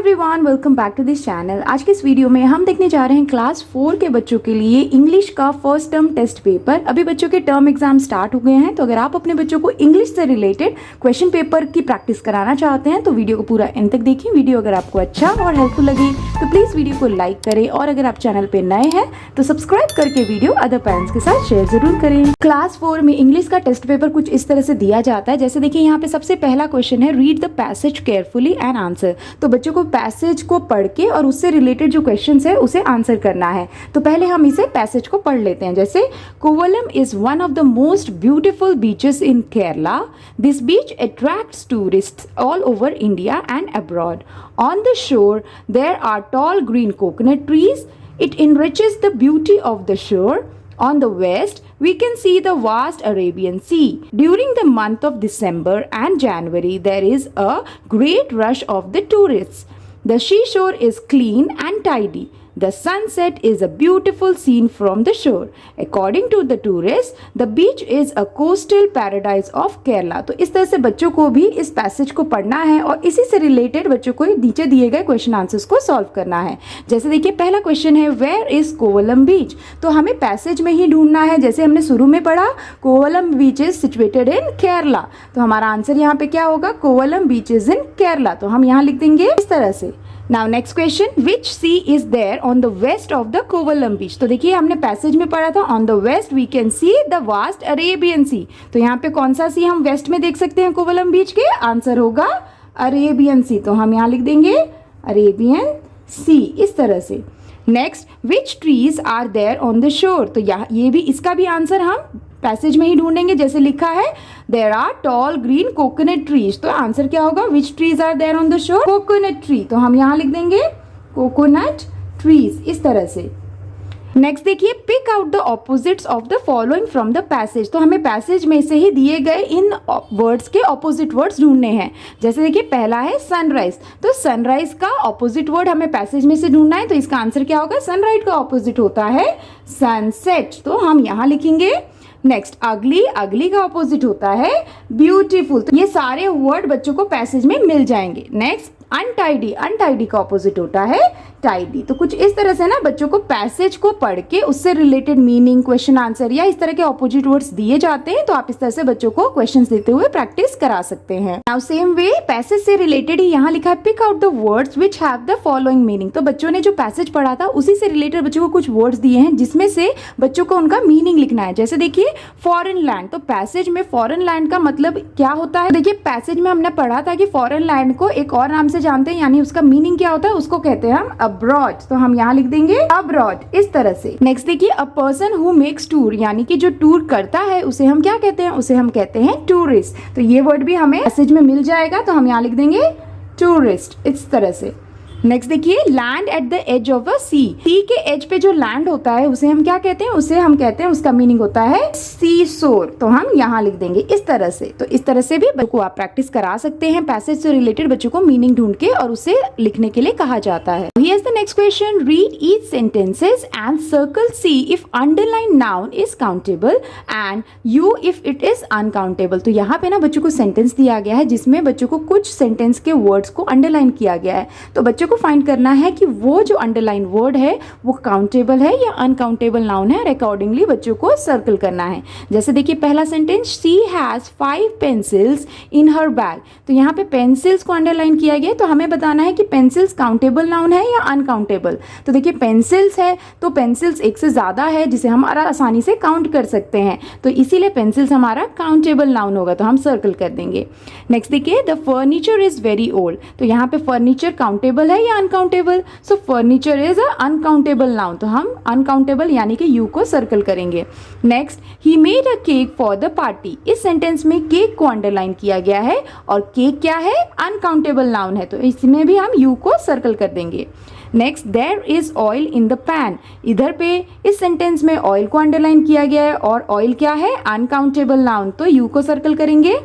Everyone, welcome back to this channel. आज के इस वीडियो में हम देखने जा रहे हैं क्लास 4 के बच्चों के लिए इंग्लिश का फर्स्ट टर्म टेस्ट पेपर। अभी बच्चों के टर्म एग्जाम स्टार्ट हो गए हैं, तो अगर आप अपने बच्चों को इंग्लिश से रिलेटेड क्वेश्चन पेपर की प्रैक्टिस कराना चाहते हैं तो वीडियो को पूरा एंड तक देखिए। वीडियो अगर आपको अच्छा और हेल्पफुल लगे तो प्लीज़ वीडियो को लाइक करें, और अगर आप चैनल पर नए हैं तो सब्सक्राइब करके वीडियो अदर पेरेंट्स के साथ शेयर जरूर करें। क्लास 4 में इंग्लिश का टेस्ट पेपर कुछ इस तरह से दिया जाता है। जैसे देखिए यहाँ पे सबसे पहला क्वेश्चन है, read the passage carefully and answer. तो बच्चों को पैसेज को पढ़ के और उससे रिलेटेड जो क्वेश्चंस है उसे आंसर करना है। तो पहले हम इसे पैसेज को पढ़ लेते हैं। जैसे Kovalam is one of the most beautiful beaches in Kerala. This beach attracts tourists all over India and abroad. On the shore there are tall green coconut trees. It enriches the beauty of the shore. On the west, we can see the vast Arabian Sea. During the month of December and January, there is a great rush of the tourists. The seashore is clean and tidy. The sunset is a beautiful scene from the shore. According to the tourists, the beach is a coastal paradise of Kerala. तो इस तरह से बच्चों को भी इस passage को पढ़ना है और इसी से रिलेटेड बच्चों को नीचे दिए गए क्वेश्चन आंसर्स को सॉल्व करना है। जैसे देखिए पहला क्वेश्चन है, वेयर इज कोवलम बीच। तो हमें पैसेज में ही ढूंढना है। जैसे हमने शुरू में पढ़ा, कोवलम बीच इज सिचुएटेड इन केरला। तो हमारा आंसर यहाँ पे क्या होगा, कोवलम बीच इज इन केरला। तो हम यहाँ लिख देंगे इस तरह से। Now next question, which sea is there on the west of the Kovalam beach? तो देखिए हमने पैसेज में पढ़ा था, on the west we can see the vast Arabian Sea. तो यहाँ पे कौन सा सी हम वेस्ट में देख सकते हैं कोवलम बीच के? आंसर होगा अरेबियन सी। तो हम यहाँ लिख देंगे अरेबियन सी इस तरह से। Next, which trees are there on the shore. तो यहाँ ये भी इसका भी आंसर हम पैसेज में ही ढूंढेंगे। जैसे लिखा है, there are tall green coconut trees. तो आंसर क्या होगा, which trees are there on the shore, coconut tree. तो हम यहाँ लिख देंगे कोकोनट ट्रीज इस तरह से। नेक्स्ट देखिए, pick out the opposites of the following from the passage. तो हमें पैसेज में से ही दिए गए इन वर्ड्स के ऑपोजिट वर्ड्स ढूंढने हैं। जैसे देखिए पहला है सनराइज। तो सनराइज का ऑपोजिट वर्ड हमें पैसेज में से ढूंढना है। तो इसका आंसर क्या होगा, सनराइज का ऑपोजिट होता है सनसेट। तो हम यहाँ लिखेंगे। नेक्स्ट, अगली, अगली का ऑपोजिट होता है ब्यूटीफुल। तो ये सारे वर्ड बच्चों को पैसेज में मिल जाएंगे। नेक्स्ट, अनटाइडी, अनटाइडी का ऑपोजिट होता है टाइडी। तो कुछ इस तरह से ना बच्चों को पैसेज को पढ़ के उससे रिलेटेड मीनिंग, क्वेश्चन आंसर या इस तरह के ऑपोजिट वर्ड्स दिए जाते हैं। तो आप इस तरह से बच्चों को क्वेश्चंस देते हुए प्रैक्टिस करा सकते हैं। नाउ सेम वे पैसेज से रिलेटेड ही यहाँ लिखा है, pick out the words which have the following meaning. तो बच्चों ने जो पैसेज पढ़ा था उसी से रिलेटेड बच्चों को कुछ वर्ड्स दिए हैं जिसमें से बच्चों को उनका मीनिंग लिखना है। जैसे देखिए फॉरेन लैंड। तो पैसेज में फॉरेन लैंड का मतलब क्या होता है। देखिए पैसेज में हमने पढ़ा था कि फॉरेन लैंड को एक और नाम से जानते हैं, यानी उसका मीनिंग क्या होता है, उसको कहते हैं हम अब्रॉड। तो हम यहाँ लिख देंगे अब्रॉड इस तरह से। नेक्स्ट देखिए, a person who makes tour, यानी कि जो टूर करता है उसे हम क्या कहते हैं, उसे हम कहते हैं टूरिस्ट। तो ये वर्ड भी हमें पैसेज में मिल जाएगा। तो हम यहाँ लिख देंगे टूरिस्ट इस तरह से। नेक्स्ट देखिए, land at the edge of a sea. Sea के एज पे जो लैंड होता है उसे हम क्या कहते हैं, उसे हम कहते हैं, उसका मीनिंग होता है सी शोर। तो हम यहाँ लिख देंगे इस तरह से। तो इस तरह से भी बच्चों को आप प्रैक्टिस करा सकते हैं। पैसेज से रिलेटेड बच्चों को मीनिंग ढूंढ के और उसे लिखने के लिए कहा जाता है। Here's the next question, read each sentences and circle C if underline noun is countable and U if it is uncountable. तो यहाँ पे ना बच्चों को सेंटेंस दिया गया है जिसमें बच्चों को कुछ सेंटेंस के वर्ड्स को अंडरलाइन किया गया है। तो बच्चों को फाइंड करना है कि वो जो अंडरलाइन वर्ड है वो काउंटेबल है या अनकाउंटेबल नाउन है, और अकॉर्डिंगली बच्चों को सर्कल करना है। जैसे देखिए पहला sentence, she has 5 pencils in her bag. तो यहाँ पे पेंसिल्स को अंडरलाइन किया गया। तो हमें बताना है कि पेंसिल्स काउंटेबल नाउन है या अनकाउंटेबल। तो देखिए पेंसिल्स है तो पेंसिल्स एक से ज्यादा है जिसे हम आसानी से काउंट कर सकते हैं। तो इसीलिए पेंसिल्स हमारा काउंटेबल नाउन होगा। तो हम सर्कल कर देंगे। नेक्स्ट देखिए, the furniture is very old. तो यहाँ पे फर्नीचर काउंटेबल है या uncountable. So furniture is a uncountable noun. तो हम अनकाउंटेबल यानी कि यू को सर्कल करेंगे। Next, he made a cake for the party. इस सेंटेंस में केक को अंडरलाइन किया गया है और केक क्या है, अनकाउंटेबल नाउन है। तो इसमें भी हम यू को सर्कल कर देंगे। Next, there is oil in the pan. इधर पे इस सेंटेंस में ऑयल को अंडरलाइन किया गया है और ऑयल क्या है, अनकाउंटेबल नाउन। तो यू को सर्कल करेंगे।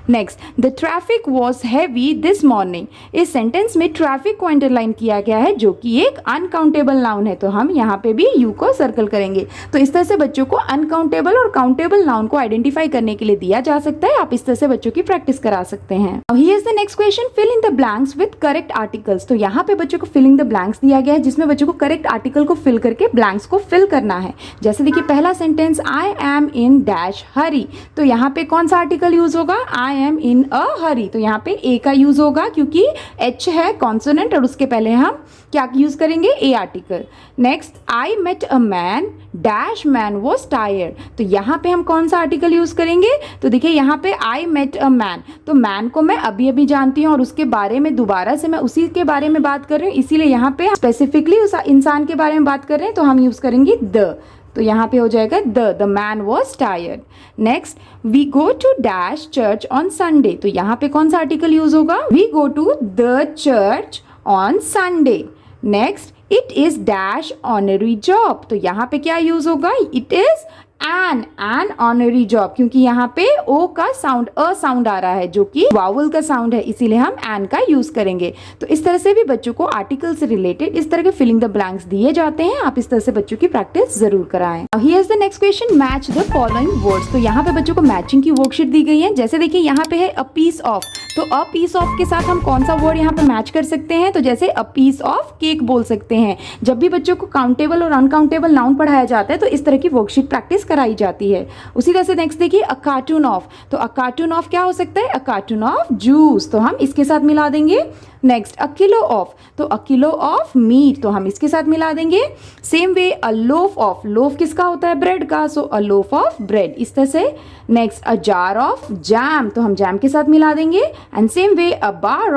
Next, the traffic was heavy this morning. इस सेंटेंस में ट्रैफिक को अंडरलाइन किया गया है जो कि एक अनकाउंटेबल नाउन है, तो हम यहाँ पे भी यू को सर्कल करेंगे। तो इस तरह से बच्चों को अनकाउंटेबल और काउंटेबल नाउन को आइडेंटिफाई करने के लिए दिया जा सकता है। आप इस तरह से बच्चों की प्रैक्टिस करा सकते हैं। Here is the next question, fill in the blanks with correct articles. तो यहाँ पे बच्चों को फिलिंग द ब्लैंक्स दिया गया है जिसमें बच्चों को करेक्ट आर्टिकल को फिल करके ब्लैंक्स को फिल करना है। जैसे देखिए पहला sentence, I am in dash hurry, तो यहाँ पे कौन सा आर्टिकल यूज होगा, आई एम इन अ हरी, तो यहाँ पे ए का यूज होगा क्योंकि एच है कॉन्सोनेंट और उसके पहले हम क्या यूज करेंगे, a article. Next, I met a man dash man was tired, तो यहाँ पे हम कौन सा आर्टिकल यूज करेंगे, तो देखिए यहाँ पे आई मेट अ मैन, तो मैन को मैं अभी अभी जानती हूँ और उसके बारे में दोबारा से मैं उसी के बारे में बात कर रही हूँ, इसीलिए यहाँ पे स्पेसिफिकली उस इंसान के बारे में बात कर रहे हैं तो हम यूज करेंगे द, तो यहाँ पे हो जाएगा the man was tired. Next, we go to dash church on Sunday, तो यहाँ पे कौन सा आर्टिकल यूज होगा, we go to the church on Sunday. Next, it is dash honorary job, तो यहाँ पे क्या यूज होगा, it is an honorary job, क्योंकि यहाँ पे ओ का साउंड अ साउंड आ रहा है जो कि वावल का साउंड है, इसीलिए हम एन का यूज करेंगे। तो इस तरह से भी बच्चों को आर्टिकल से रिलेटेड इस तरह के फिलिंग द ब्लैंक्स दिए जाते हैं। आप इस तरह से बच्चों की प्रैक्टिस जरूर कराएं। Here is the next question, match the following words. तो यहाँ पे बच्चों को मैचिंग की वर्कशीट दी गई है। जैसे देखिए यहाँ पे है अ पीस ऑफ, तो अ पीस ऑफ के साथ हम कौन सा वर्ड यहाँ पे मैच कर सकते हैं, तो जैसे अ पीस ऑफ केक बोल सकते हैं। जब भी बच्चों को काउंटेबल और अनकाउंटेबल नाउन पढ़ाया जाता है तो इस तरह की वर्कशीट प्रैक्टिस कराई जाती है। उसी तरह से नेक्स्ट देखिए अ कार्टून ऑफ, तो अ कार्टून ऑफ क्या हो सकता है, अ कार्टून ऑफ जूस, तो हम इसके साथ मिला देंगे। नेक्स्ट, अ किलो ऑफ, तो अ किलो ऑफ मीट, तो हम इसके साथ मिला देंगे। Same way a loaf of, loaf किसका होता है, ब्रेड का, सो अ लोफ ऑफ ब्रेड, इस तरह से। Next, a jar of jam, तो हम जैम के साथ मिला देंगे। And same way a bar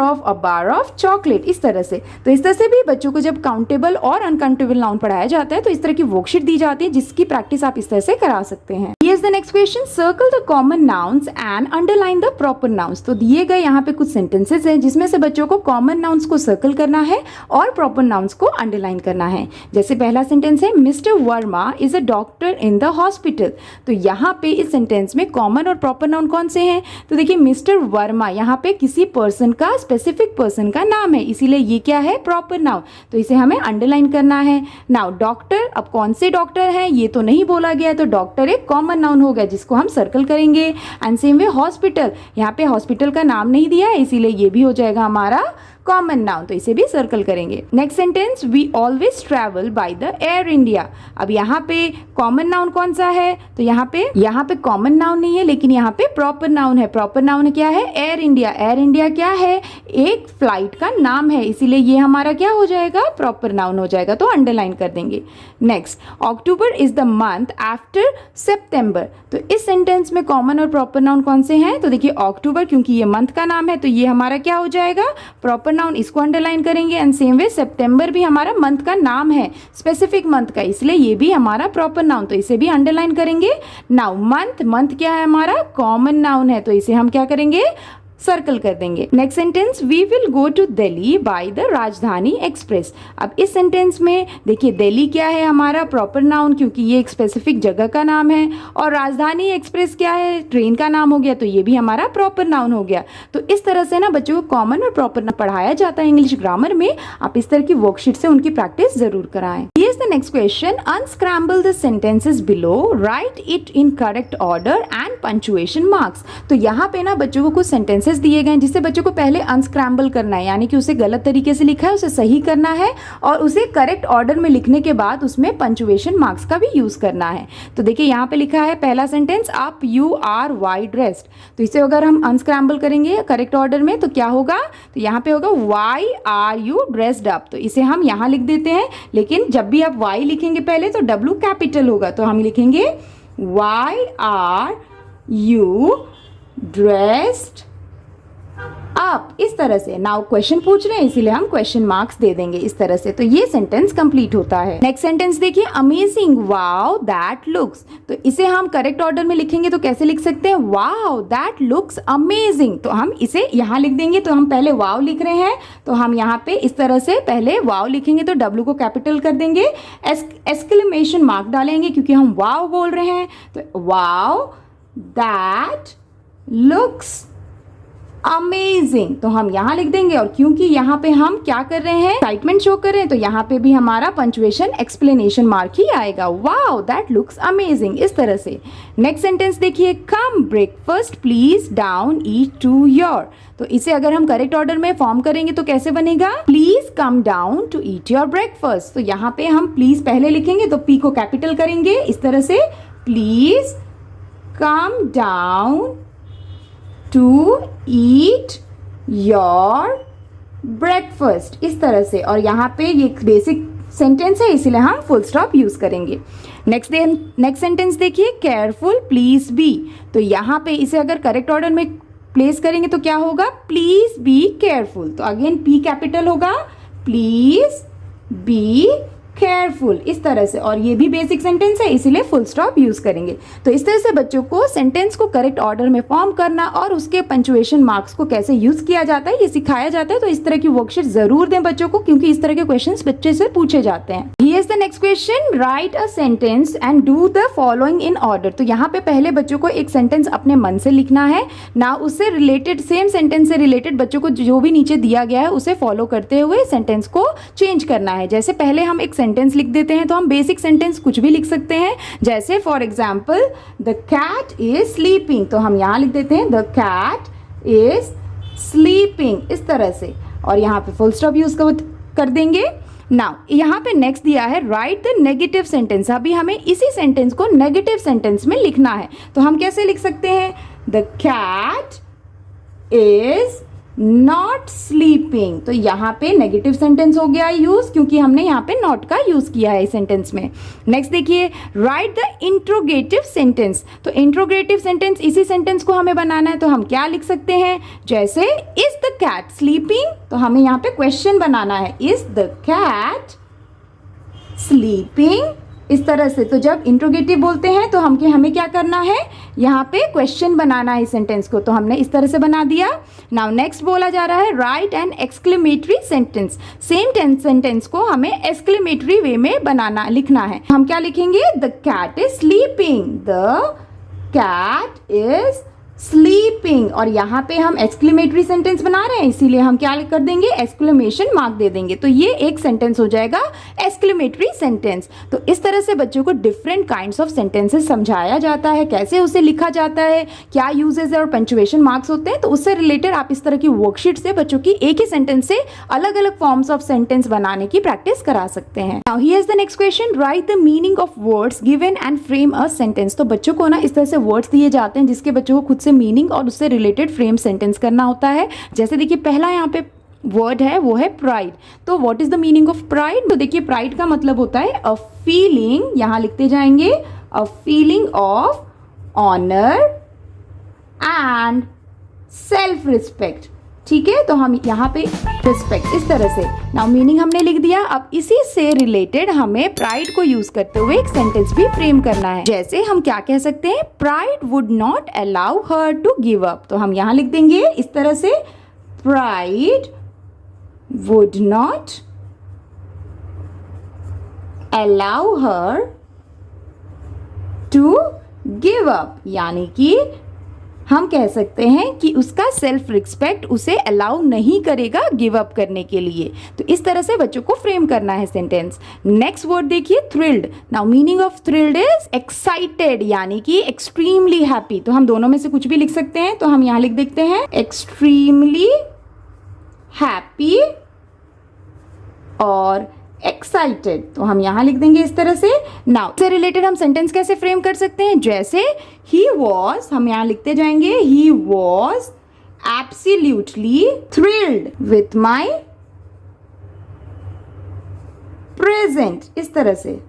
of chocolate, इस तरह से। तो इस तरह से भी बच्चों को जब काउंटेबल और अनकाउंटेबल नाउन पढ़ाया जाता है तो इस तरह की वर्कशीट दी जाती है जिसकी प्रैक्टिस आप इस तरह से करा सकते हैं। Here's the next question, circle the common nouns and underline the proper nouns। तो दिए गए यहाँ पे कुछ सेंटेंसेस हैं जिसमें से बच्चों को कॉमन नाउन्स को सर्कल करना है और प्रॉपर नाउन्स को अंडरलाइन करना है। जैसे पहला सेंटेंस है, mister Verma is a doctor in the hospital, तो यहाँ पे इस सेंटेंस में कॉमन और प्रॉपर नाउन कौन से हैं, तो देखिए मिस्टर वर्मा यहाँ पे किसी पर्सन का, स्पेसिफिक पर्सन का नाम है, इसीलिए ये क्या है, प्रॉपर नाउन, तो इसे हमें अंडरलाइन करना है। नाउ डॉक्टर, अब कौन से डॉक्टर हैं ये तो नहीं बोला गया, तो डॉक्टर एक कॉमन नाउन हो गया जिसको हम सर्कल करेंगे। एंड सेम वे हॉस्पिटल, यहाँ पे हॉस्पिटल का नाम नहीं दिया है इसीलिए ये भी हो जाएगा हमारा कॉमन नाउन, तो इसे भी सर्कल करेंगे। Next sentence, we always travel by the Air India, अब यहाँ पे कॉमन नाउन कौन सा है, तो यहाँ पे कॉमन नाउन नहीं है लेकिन यहाँ पे प्रॉपर नाउन है। प्रॉपर नाउन क्या है, एयर इंडिया। एयर इंडिया क्या है, एक फ्लाइट का नाम है, इसीलिए ये हमारा क्या हो जाएगा, प्रॉपर नाउन हो जाएगा, तो अंडरलाइन कर देंगे। Next, October is the month after September, तो इस सेंटेंस में कॉमन और प्रॉपर नाउन कौन से हैं, तो देखिए अक्टूबर क्योंकि ये मंथ का नाम है तो ये हमारा क्या हो जाएगा, प्रॉपर नाउन, इसको अंडरलाइन करेंगे। एंड सेम वे सितंबर भी हमारा मंथ का नाम है, स्पेसिफिक मंथ का, इसलिए ये भी हमारा प्रॉपर नाउन, तो इसे भी अंडरलाइन करेंगे। नाउ मंथ क्या है हमारा, कॉमन नाउन है, तो इसे हम क्या करेंगे, सर्कल कर देंगे। Next sentence, we will go to Delhi by the Rajdhani express, अब इस सेंटेंस में देखिए दिल्ली क्या है हमारा, प्रॉपर नाउन क्योंकि ये एक स्पेसिफिक जगह का नाम है, और राजधानी एक्सप्रेस क्या है, ट्रेन का नाम हो गया, तो ये भी हमारा प्रॉपर नाउन हो गया। तो इस तरह से ना बच्चों को कॉमन और प्रॉपर नाउन पढ़ाया जाता है इंग्लिश ग्रामर में। आप इस तरह की वर्कशीट से उनकी प्रैक्टिस जरूर कराएं। Here is the next question, unscramble the sentences below, right it in correct order and punctuation marks. तो यहाँ पे ना बच्चों को कुछ सेंटेंसेस दिए गए हैं जिससे बच्चों को पहले अनस्क्रैम्बल करना है, यानी कि उसे गलत तरीके से लिखा है उसे सही करना है और उसे करेक्ट ऑर्डर में लिखने के बाद उसमें पंक्चुएशन मार्क्स का भी यूज करना है। तो देखिए यहाँ पे लिखा है पहला sentence, up you are why dressed, तो इसे अगर हम अनस्क्रैम्बल करेंगे करेक्ट ऑर्डर में तो क्या होगा, तो यहाँ पे होगा why are you dressed up, तो इसे हम यहाँ लिख देते हैं, लेकिन जब भी आप वाई लिखेंगे पहले तो डब्ल्यू कैपिटल होगा, तो हम लिखेंगे why are you dressed up, इस तरह से। नाउ क्वेश्चन पूछ रहे हैं इसीलिए हम क्वेश्चन मार्क्स दे देंगे इस तरह से, तो ये सेंटेंस कंप्लीट होता है। नेक्स्ट सेंटेंस देखिए, अमेजिंग वाओ दैट लुक्स, तो इसे हम करेक्ट ऑर्डर में लिखेंगे तो कैसे लिख सकते हैं, वाओ दैट लुक्स अमेजिंग, तो हम इसे यहाँ लिख देंगे। तो हम पहले वाओ लिख रहे हैं तो हम यहाँ पे इस तरह से पहले वाओ लिखेंगे तो डब्ल्यू को कैपिटल कर देंगे, एक्सक्लेमेशन मार्क डालेंगे क्योंकि हम वाओ बोल रहे हैं, तो वाओ दैट लुक्स अमेजिंग, तो हम यहाँ लिख देंगे। और क्योंकि यहाँ पे हम क्या कर रहे हैं, एक्साइटमेंट शो कर रहे हैं, तो यहाँ पे भी हमारा पंचुएशन एक्सप्लेनेशन मार्क ही आएगा। वाओ दैट लुक्स अमेजिंग, इस तरह से। नेक्स्ट सेंटेंस देखिए, come breakfast please down eat to your. तो इसे अगर हम करेक्ट ऑर्डर में फॉर्म करेंगे तो कैसे बनेगा, please come down to eat your breakfast. तो यहाँ पे हम प्लीज पहले लिखेंगे तो पी को कैपिटल करेंगे इस तरह से, please come down to eat your breakfast, इस तरह से। और यहाँ पे ये बेसिक सेंटेंस है इसीलिए हम फुल स्टॉप यूज करेंगे। नेक्स्ट सेंटेंस देखिए, केयरफुल प्लीज बी। तो यहाँ पे इसे अगर करेक्ट ऑर्डर में प्लेस करेंगे तो क्या होगा, प्लीज बी केयरफुल। तो अगेन पी कैपिटल होगा, प्लीज बी केयरफुल, इस तरह से। और ये भी बेसिक सेंटेंस है इसीलिए फुल स्टॉप यूज करेंगे। तो इस तरह से बच्चों को सेंटेंस को करेक्ट ऑर्डर में फॉर्म करना और उसके पंचुएशन मार्क्स को कैसे यूज किया जाता है ये सिखाया जाता है। तो इस तरह की वर्कशीट जरूर दें बच्चों को, क्योंकि इस तरह के क्वेश्चंस बच्चे से पूछे जाते हैं। Here is the next question, right a sentence and do the following in order. तो यहाँ पे पहले बच्चों को एक सेंटेंस अपने मन से लिखना है ना, उससे रिलेटेड सेम सेंटेंस से रिलेटेड बच्चों को जो भी नीचे दिया गया है उसे फॉलो करते हुए सेंटेंस को चेंज करना है। जैसे पहले हम एक सेंटेंस लिख देते हैं तो हम बेसिक सेंटेंस कुछ भी लिख सकते हैं। जैसे for example, the cat is sleeping. तो हम यहाँ लिख देते हैं द कैट इज स्लीपिंग, इस तरह से। और यहाँ पे फुल स्टॉप यूज कर देंगे। नाउ यहाँ पे नेक्स्ट दिया है, राइट द नेगेटिव सेंटेंस। अभी हमें इसी सेंटेंस को नेगेटिव सेंटेंस में लिखना है। तो हम कैसे लिख सकते हैं, the cat is not sleeping. तो यहाँ पे नेगेटिव सेंटेंस हो गया यूज, क्योंकि हमने यहाँ पे नॉट का यूज किया है इस सेंटेंस में। नेक्स्ट देखिए, राइट द इंट्रोगेटिव सेंटेंस। तो इंट्रोगेटिव सेंटेंस इसी सेंटेंस को हमें बनाना है। तो हम क्या लिख सकते हैं, जैसे इज द कैट स्लीपिंग। तो हमें यहाँ पे क्वेश्चन बनाना है, इज द कैट स्लीपिंग, इस तरह से। तो जब इंट्रोगेटिव बोलते हैं तो हमें क्या करना है, यहाँ पे क्वेश्चन बनाना है इस सेंटेंस को। तो हमने इस तरह से बना दिया। नाउ नेक्स्ट बोला जा रहा है, write an exclamatory sentence. Same sentence को हमें एक्सक्लेमेटरी वे में लिखना है। हम क्या लिखेंगे, the cat is sleeping, the cat is sleeping. और यहाँ पे हम एक्सक्लेमेटरी सेंटेंस बना रहे हैं इसीलिए हम क्या कर देंगे, एक्सक्लेमेशन मार्क दे देंगे। तो ये एक सेंटेंस हो जाएगा एक्सक्लेमेटरी सेंटेंस। तो इस तरह से बच्चों को डिफरेंट काइंड्स ऑफ सेंटेंसेस समझाया जाता है, कैसे उसे लिखा जाता है, क्या यूजेस और पंचुएशन मार्क्स होते हैं। तो उससे रिलेटेड आप इस तरह की वर्कशीट से बच्चों की एक ही सेंटेंस से अलग अलग फॉर्म्स ऑफ सेंटेंस बनाने की प्रैक्टिस करा सकते हैं। Now here is the next question, right the meaning of words given and frame a sentence. तो बच्चों को ना इस तरह से वर्ड्स दिए जाते हैं जिसके बच्चों को खुद मीनिंग और उससे रिलेटेड फ्रेम सेंटेंस करना होता है। जैसे देखिए पहला यहाँ पे वर्ड है वो है प्राइड। तो what is the meaning of pride. तो देखिए प्राइड का मतलब होता है अ फीलिंग, यहां लिखते जाएंगे, a feeling of honour and self respect. ठीक है, तो हम यहाँ पे रिस्पेक्ट इस तरह से। नाउ मीनिंग हमने लिख दिया। अब इसी से रिलेटेड हमें प्राइड को यूज करते हुए एक सेंटेंस भी फ्रेम करना है। जैसे हम क्या कह सकते हैं, pride would not allow her to give up. तो हम यहाँ लिख देंगे इस तरह से, pride would not allow her to give up, यानी कि हम कह सकते हैं कि उसका सेल्फ रिस्पेक्ट उसे अलाउ नहीं करेगा गिव अप करने के लिए। तो इस तरह से बच्चों को फ्रेम करना है सेंटेंस। नेक्स्ट वर्ड देखिए, thrilled. Now meaning of thrilled is excited, यानी कि एक्सट्रीमली हैप्पी। तो हम दोनों में से कुछ भी लिख सकते हैं। तो हम यहां लिख देते हैं एक्सट्रीमली हैप्पी और एक्साइटेड। तो हम यहां लिख देंगे इस तरह से। नाउ से रिलेटेड हम सेंटेंस कैसे फ्रेम कर सकते हैं, जैसे ही वॉज, हम यहां लिखते जाएंगे, he was absolutely thrilled with my present, इस तरह से।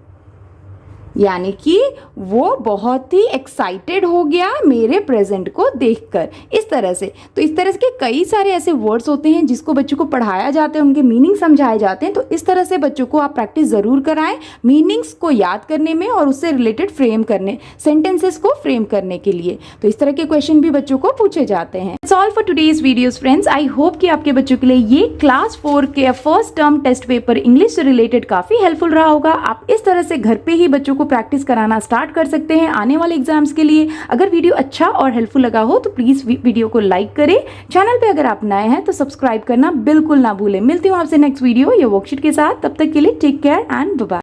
यानी कि वो बहुत ही एक्साइटेड हो गया मेरे प्रेजेंट को देखकर, इस तरह से। तो इस तरह के कई सारे ऐसे वर्ड्स होते हैं जिसको बच्चों को पढ़ाया जाता है, उनके मीनिंग समझाए जाते हैं। तो इस तरह से बच्चों को आप प्रैक्टिस जरूर कराएं मीनिंग्स को याद करने में और उससे रिलेटेड फ्रेम करने, सेंटेंसेस को फ्रेम करने के लिए। तो इस तरह के क्वेश्चन भी बच्चों को पूछे जाते हैं। It's all for today's videos friends. I hope कि आपके बच्चों के लिए ये क्लास 4 के first term test paper English से रिलेटेड काफी हेल्पफुल रहा होगा। आप इस तरह से घर पे ही बच्चों को प्रैक्टिस कराना स्टार्ट कर सकते हैं आने वाले एग्जाम्स के लिए। अगर वीडियो अच्छा और हेल्पफुल लगा हो तो प्लीज़ वीडियो को लाइक करें। चैनल पे अगर आप नए हैं तो सब्सक्राइब करना बिल्कुल ना भूलें। मिलती हूँ आपसे नेक्स्ट वीडियो या वर्कशीट के साथ, तब तक के लिए take care and bye bye.